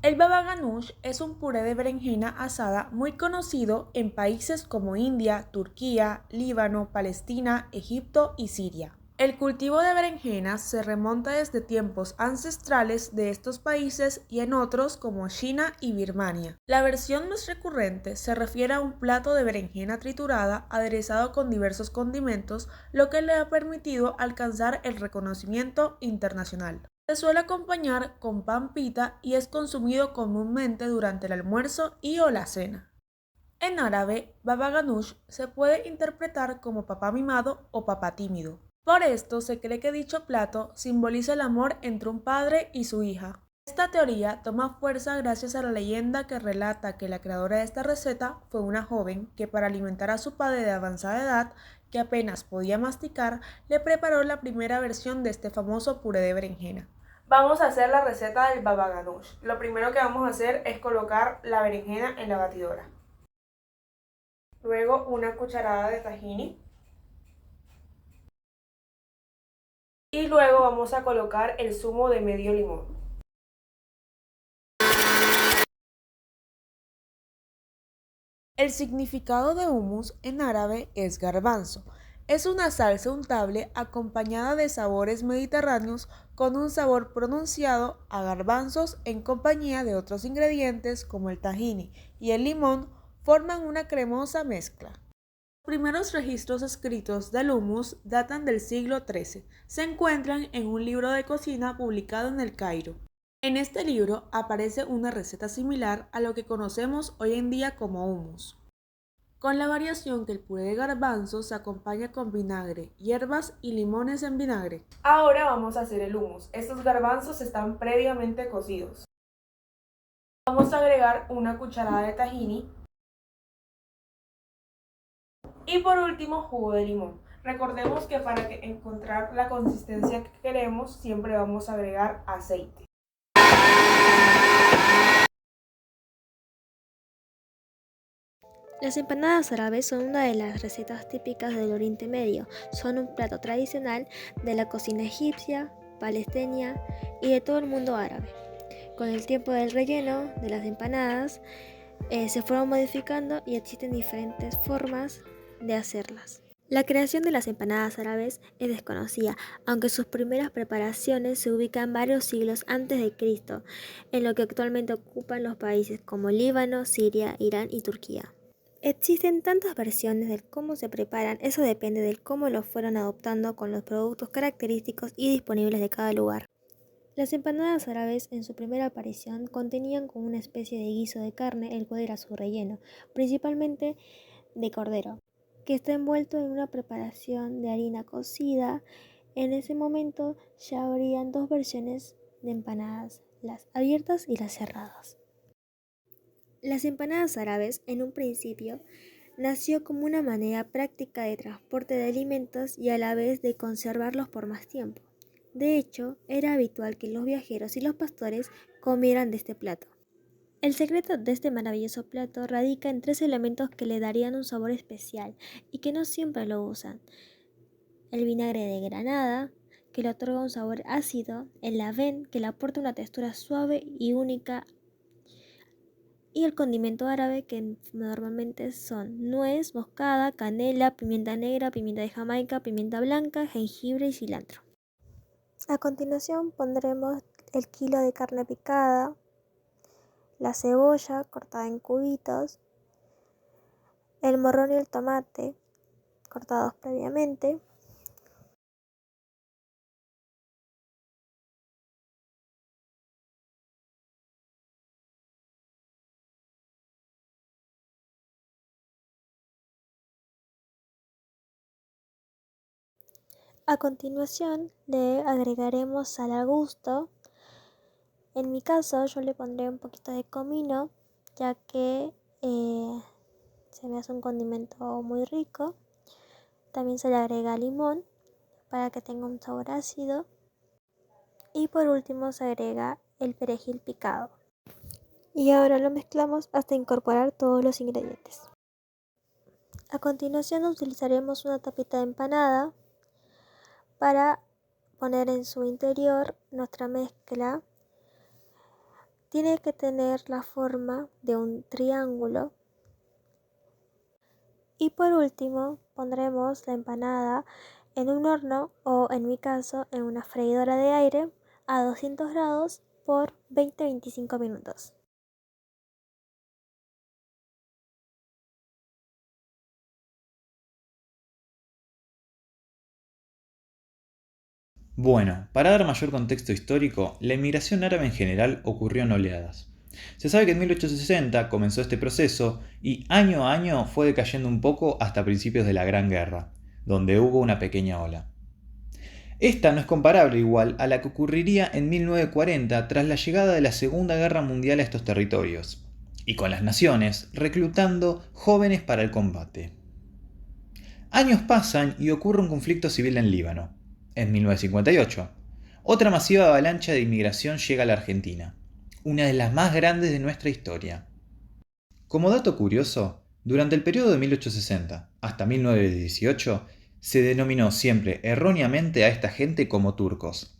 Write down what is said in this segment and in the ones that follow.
El baba ganoush es un puré de berenjena asada muy conocido en países como India, Turquía, Líbano, Palestina, Egipto y Siria. El cultivo de berenjenas se remonta desde tiempos ancestrales de estos países y en otros como China y Birmania. La versión más recurrente se refiere a un plato de berenjena triturada aderezado con diversos condimentos, lo que le ha permitido alcanzar el reconocimiento internacional. Se suele acompañar con pan pita y es consumido comúnmente durante el almuerzo y o la cena. En árabe, baba ganoush se puede interpretar como papá mimado o papá tímido. Por esto se cree que dicho plato simboliza el amor entre un padre y su hija. Esta teoría toma fuerza gracias a la leyenda que relata que la creadora de esta receta fue una joven que para alimentar a su padre de avanzada edad, que apenas podía masticar, le preparó la primera versión de este famoso puré de berenjena. Vamos a hacer la receta del baba ganoush. Lo primero que vamos a hacer es colocar la berenjena en la batidora. Luego una cucharada de tahini. Y luego vamos a colocar el zumo de medio limón. El significado de hummus en árabe es garbanzo. Es una salsa untable acompañada de sabores mediterráneos con un sabor pronunciado a garbanzos en compañía de otros ingredientes como el tahini y el limón forman una cremosa mezcla. Los primeros registros escritos del hummus datan del siglo XIII. Se encuentran en un libro de cocina publicado en El Cairo. En este libro aparece una receta similar a lo que conocemos hoy en día como hummus, con la variación que el puré de garbanzos se acompaña con vinagre, hierbas y limones en vinagre. Ahora vamos a hacer el hummus. Estos garbanzos están previamente cocidos. Vamos a agregar una cucharada de tahini y por último jugo de limón. Recordemos que para encontrar la consistencia que queremos siempre vamos a agregar aceite. Las empanadas árabes son una de las recetas típicas del Oriente Medio. Son un plato tradicional de la cocina egipcia, palestina y de todo el mundo árabe. Con el tiempo del relleno de las empanadas se fueron modificando y existen diferentes formas de hacerlas. La creación de las empanadas árabes es desconocida, aunque sus primeras preparaciones se ubican varios siglos antes de Cristo, en lo que actualmente ocupan los países como Líbano, Siria, Irán y Turquía. Existen tantas versiones de cómo se preparan, eso depende de cómo lo fueron adoptando con los productos característicos y disponibles de cada lugar. Las empanadas árabes en su primera aparición contenían como una especie de guiso de carne, el cual era su relleno, principalmente de cordero, que está envuelto en una preparación de harina cocida. En ese momento ya habrían dos versiones de empanadas, las abiertas y las cerradas. Las empanadas árabes, en un principio, nació como una manera práctica de transporte de alimentos y a la vez de conservarlos por más tiempo. De hecho, era habitual que los viajeros y los pastores comieran de este plato. El secreto de este maravilloso plato radica en tres elementos que le darían un sabor especial y que no siempre lo usan. El vinagre de granada, que le otorga un sabor ácido, el lavén, que le aporta una textura suave y única, y el condimento árabe, que normalmente son nuez moscada, canela, pimienta negra, pimienta de Jamaica, pimienta blanca, jengibre y cilantro. A continuación pondremos el kilo de carne picada, la cebolla cortada en cubitos, el morrón y el tomate cortados previamente. A continuación le agregaremos sal al gusto. En mi caso yo le pondré un poquito de comino, ya que se me hace un condimento muy rico. También se le agrega limón para que tenga un sabor ácido. Y por último se agrega el perejil picado. Y ahora lo mezclamos hasta incorporar todos los ingredientes. A continuación utilizaremos una tapita de empanada para poner en su interior nuestra mezcla Tiene que tener la forma de un triángulo. Y por último, pondremos la empanada en un horno o, en mi caso, en una freidora de aire a 200 grados por 20-25 minutos. Bueno, para dar mayor contexto histórico, la inmigración árabe en general ocurrió en oleadas. Se sabe que en 1860 comenzó este proceso y año a año fue decayendo un poco hasta principios de la Gran Guerra, donde hubo una pequeña ola. Esta no es comparable igual a la que ocurriría en 1940 tras la llegada de la Segunda Guerra Mundial a estos territorios, y con las naciones reclutando jóvenes para el combate. Años pasan y ocurre un conflicto civil en Líbano. En 1958, otra masiva avalancha de inmigración llega a la Argentina, una de las más grandes de nuestra historia. Como dato curioso, durante el periodo de 1860 hasta 1918, se denominó siempre erróneamente a esta gente como turcos,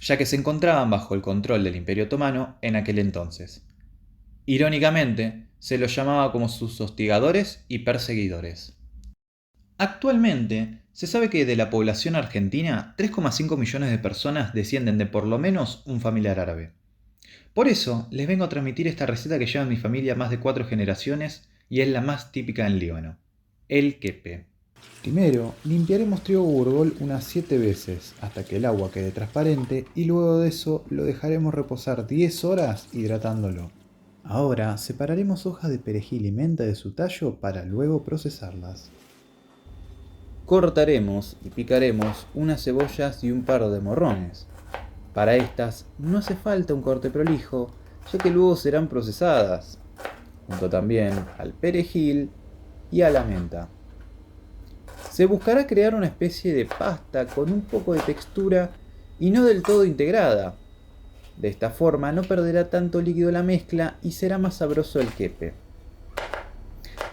ya que se encontraban bajo el control del Imperio Otomano en aquel entonces. Irónicamente, se los llamaba como sus hostigadores y perseguidores. Actualmente, se sabe que de la población argentina, 3,5 millones de personas descienden de por lo menos un familiar árabe. Por eso, les vengo a transmitir esta receta que lleva en mi familia más de 4 generaciones y es la más típica en Líbano: el kepe. Primero, limpiaremos trigo burgol unas 7 veces hasta que el agua quede transparente y luego de eso lo dejaremos reposar 10 horas hidratándolo. Ahora separaremos hojas de perejil y menta de su tallo para luego procesarlas. Cortaremos y picaremos unas cebollas y un par de morrones. Para estas no hace falta un corte prolijo, ya que luego serán procesadas, junto también al perejil y a la menta. Se buscará crear una especie de pasta con un poco de textura y no del todo integrada. De esta forma no perderá tanto líquido la mezcla y será más sabroso el kepe.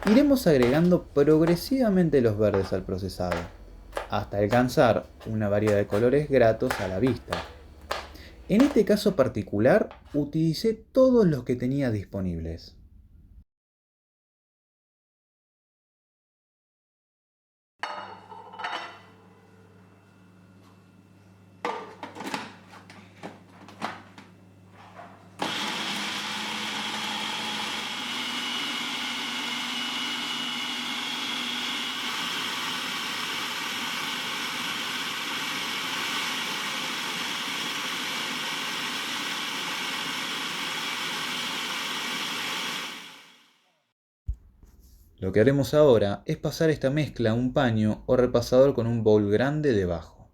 Iremos agregando progresivamente los verdes al procesado, hasta alcanzar una variedad de colores gratos a la vista. En este caso particular, utilicé todos los que tenía disponibles. Lo que haremos ahora es pasar esta mezcla a un paño o repasador con un bowl grande debajo.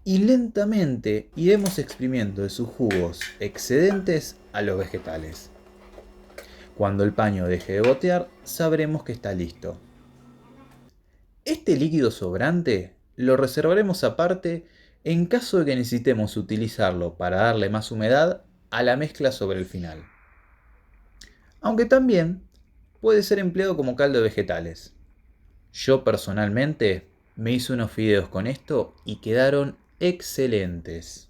Y lentamente iremos exprimiendo de sus jugos excedentes a los vegetales. Cuando el paño deje de gotear, sabremos que está listo. Este líquido sobrante lo reservaremos aparte en caso de que necesitemos utilizarlo para darle más humedad a la mezcla sobre el final. Aunque también puede ser empleado como caldo de vegetales. Yo personalmente me hice unos fideos con esto y quedaron excelentes.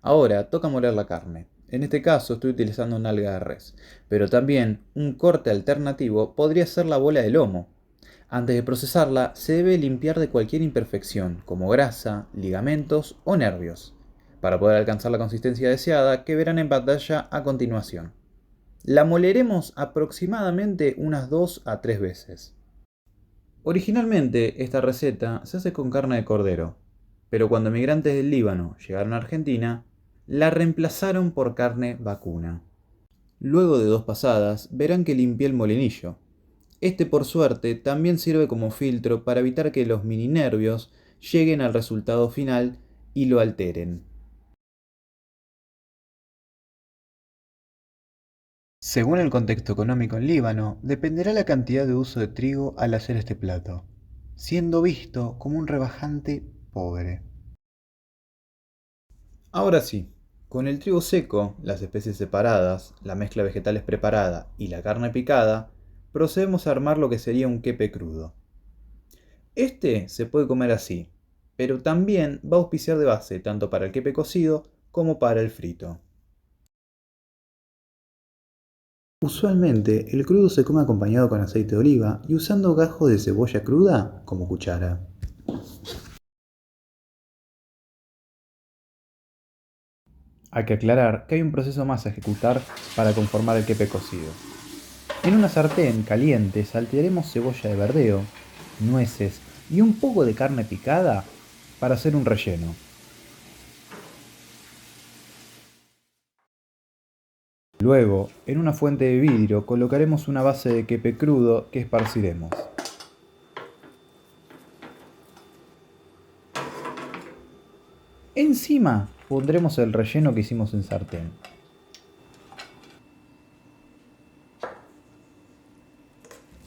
Ahora toca moler la carne. En este caso estoy utilizando una alga de res, pero también un corte alternativo podría ser la bola de lomo. Antes de procesarla se debe limpiar de cualquier imperfección, como grasa, ligamentos o nervios, para poder alcanzar la consistencia deseada que verán en pantalla a continuación. La moleremos aproximadamente unas 2 a 3 veces. Originalmente esta receta se hace con carne de cordero, pero cuando migrantes del Líbano llegaron a Argentina, la reemplazaron por carne vacuna. Luego de 2 pasadas verán que limpié el molinillo. Este, por suerte, también sirve como filtro para evitar que los mini nervios lleguen al resultado final y lo alteren. Según el contexto económico en Líbano, dependerá la cantidad de uso de trigo al hacer este plato, siendo visto como un rebajante pobre. Ahora sí, con el trigo seco, las especies separadas, la mezcla de vegetales preparada y la carne picada, procedemos a armar lo que sería un kepe crudo. Este se puede comer así, pero también va a auspiciar de base tanto para el kepe cocido como para el frito. Usualmente el crudo se come acompañado con aceite de oliva y usando gajos de cebolla cruda como cuchara. Hay que aclarar que hay un proceso más a ejecutar para conformar el quepe cocido. En una sartén caliente saltearemos cebolla de verdeo, nueces y un poco de carne picada para hacer un relleno. Luego, en una fuente de vidrio colocaremos una base de quepe crudo que esparciremos. Encima pondremos el relleno que hicimos en sartén.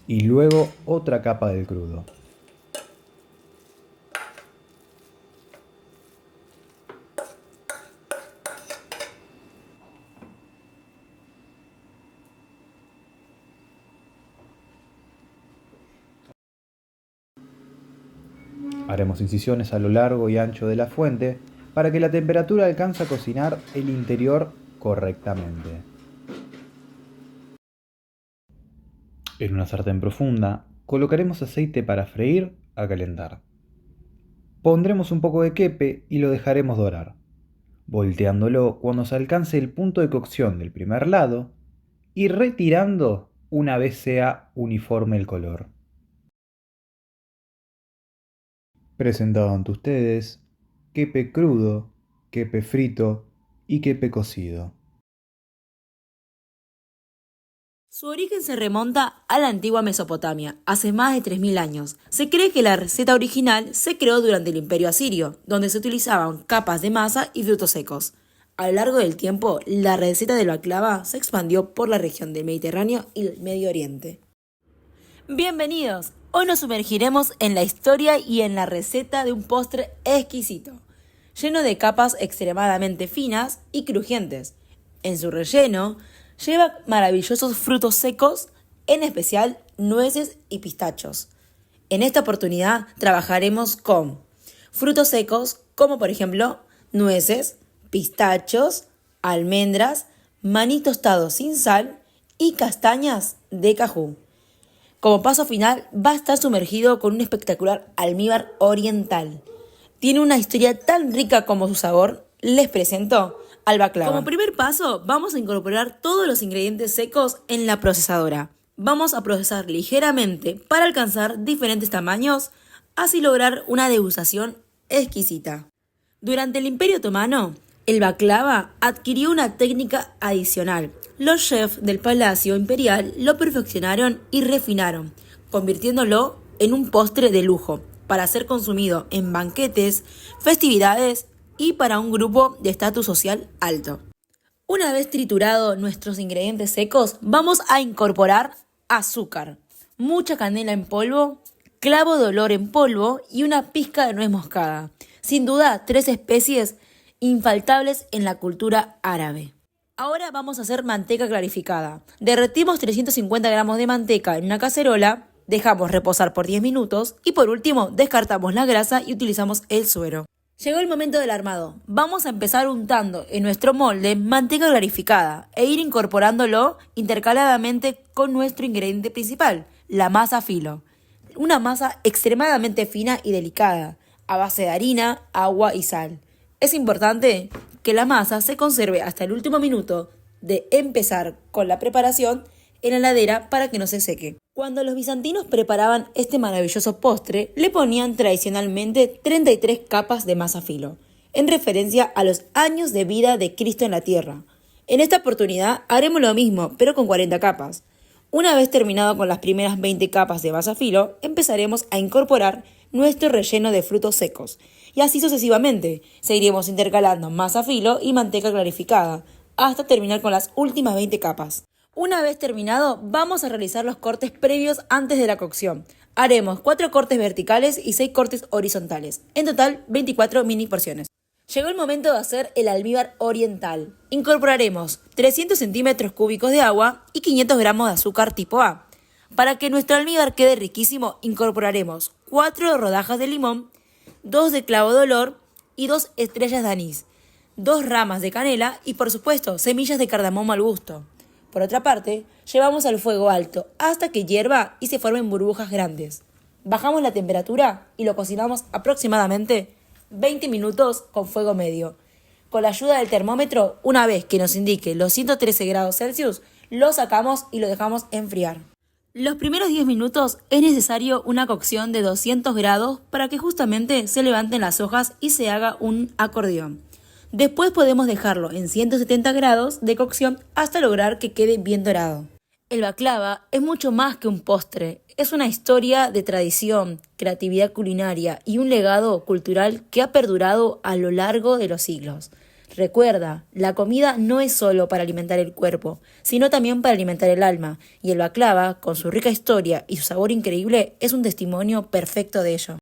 Y luego otra capa del crudo. Haremos incisiones a lo largo y ancho de la fuente para que la temperatura alcance a cocinar el interior correctamente. En una sartén profunda colocaremos aceite para freír a calentar. Pondremos un poco de quepe y lo dejaremos dorar, volteándolo cuando se alcance el punto de cocción del primer lado y retirando una vez sea uniforme el color. Presentado ante ustedes, quepe crudo, quepe frito y quepe cocido. Su origen se remonta a la antigua Mesopotamia, hace más de 3000 años. Se cree que la receta original se creó durante el Imperio Asirio, donde se utilizaban capas de masa y frutos secos. A lo largo del tiempo, la receta del baklava se expandió por la región del Mediterráneo y el Medio Oriente. Bienvenidos, hoy nos sumergiremos en la historia y en la receta de un postre exquisito, lleno de capas extremadamente finas y crujientes. En su relleno, lleva maravillosos frutos secos, en especial nueces y pistachos. En esta oportunidad trabajaremos con frutos secos como por ejemplo nueces, pistachos, almendras, maní tostado sin sal y castañas de cajú. Como paso final va a estar sumergido con un espectacular almíbar oriental. Tiene una historia tan rica como su sabor. Les presento al baklava. Como primer paso, vamos a incorporar todos los ingredientes secos en la procesadora. Vamos a procesar ligeramente para alcanzar diferentes tamaños, así lograr una degustación exquisita. Durante el Imperio Otomano, el baklava adquirió una técnica adicional. Los chefs del Palacio Imperial lo perfeccionaron y refinaron, convirtiéndolo en un postre de lujo para ser consumido en banquetes, festividades y para un grupo de estatus social alto. Una vez triturado nuestros ingredientes secos, vamos a incorporar azúcar, mucha canela en polvo, clavo de olor en polvo y una pizca de nuez moscada. Sin duda, 3 especies infaltables en la cultura árabe. Ahora vamos a hacer manteca clarificada. Derretimos 350 gramos de manteca en una cacerola, dejamos reposar por 10 minutos y por último descartamos la grasa y utilizamos el suero. Llegó el momento del armado. Vamos a empezar untando en nuestro molde manteca clarificada e ir incorporándolo intercaladamente con nuestro ingrediente principal, la masa filo. Una masa extremadamente fina y delicada, a base de harina, agua y sal. Es importante que la masa se conserve hasta el último minuto de empezar con la preparación en la heladera para que no se seque. Cuando los bizantinos preparaban este maravilloso postre, le ponían tradicionalmente 33 capas de masa filo, en referencia a los años de vida de Cristo en la tierra. En esta oportunidad haremos lo mismo, pero con 40 capas. Una vez terminado con las primeras 20 capas de masa filo, empezaremos a incorporar nuestro relleno de frutos secos. Y así sucesivamente, seguiremos intercalando masa filo y manteca clarificada, hasta terminar con las últimas 20 capas. Una vez terminado, vamos a realizar los cortes previos antes de la cocción. Haremos 4 cortes verticales y 6 cortes horizontales, en total 24 mini porciones. Llegó el momento de hacer el almíbar oriental. Incorporaremos 300 centímetros cúbicos de agua y 500 gramos de azúcar tipo A. Para que nuestro almíbar quede riquísimo, incorporaremos 4 rodajas de limón, 2 de clavo de olor y 2 estrellas de anís, 2 ramas de canela y por supuesto semillas de cardamomo al gusto. Por otra parte, llevamos al fuego alto hasta que hierva y se formen burbujas grandes. Bajamos la temperatura y lo cocinamos aproximadamente 20 minutos con fuego medio. Con la ayuda del termómetro, una vez que nos indique los 113 grados Celsius, lo sacamos y lo dejamos enfriar. Los primeros 10 minutos es necesario una cocción de 200 grados para que justamente se levanten las hojas y se haga un acordeón. Después podemos dejarlo en 170 grados de cocción hasta lograr que quede bien dorado. El baklava es mucho más que un postre, es una historia de tradición, creatividad culinaria y un legado cultural que ha perdurado a lo largo de los siglos. Recuerda, la comida no es solo para alimentar el cuerpo, sino también para alimentar el alma, y el baklava, con su rica historia y su sabor increíble, es un testimonio perfecto de ello.